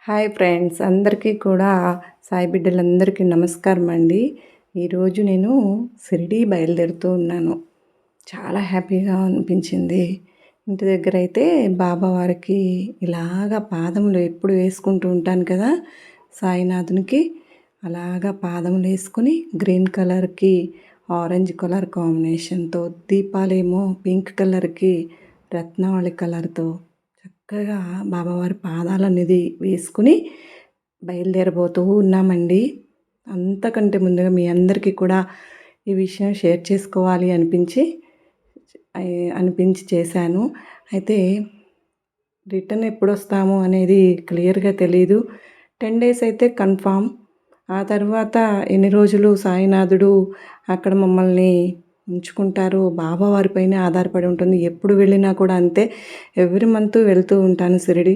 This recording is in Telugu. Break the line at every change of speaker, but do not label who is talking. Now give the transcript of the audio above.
హాయ్ ఫ్రెండ్స్, అందరికీ కూడా సాయి బిడ్డలందరికీ నమస్కారం అండి. ఈరోజు నేను షిరిడీ బయలుదేరుతూ ఉన్నాను. చాలా హ్యాపీగా అనిపించింది. ఇంటి దగ్గర అయితే బాబా వారికి ఇలాగా పాదములు ఎప్పుడు వేసుకుంటూ ఉంటాను కదా, సాయినాథునికి అలాగా పాదములు వేసుకొని గ్రీన్ కలర్కి ఆరెంజ్ కలర్ కాంబినేషన్తో, దీపాలేమో పింక్ కలర్కి రత్నావళి కలర్తో చక్కగా బాబావారి పాదాలనేది వేసుకుని బయలుదేరబోతూ ఉన్నామండి. అంతకంటే ముందుగా మీ అందరికీ కూడా ఈ విషయం షేర్ చేసుకోవాలి అనిపించి చేశాను. అయితే రిటర్న్ ఎప్పుడు వస్తాము అనేది క్లియర్గా తెలీదు. 10 డేస్ అయితే కన్ఫామ్. ఆ తర్వాత ఎన్ని రోజులు సాయినాథుడు అక్కడ మమ్మల్ని ఉంచుకుంటారు, బాబావారి పైనే ఆధారపడి ఉంటుంది. ఎప్పుడు వెళ్ళినా కూడా అంతే. ఎవ్రీ మంత్ వెళ్తూ ఉంటాను షిరిడి.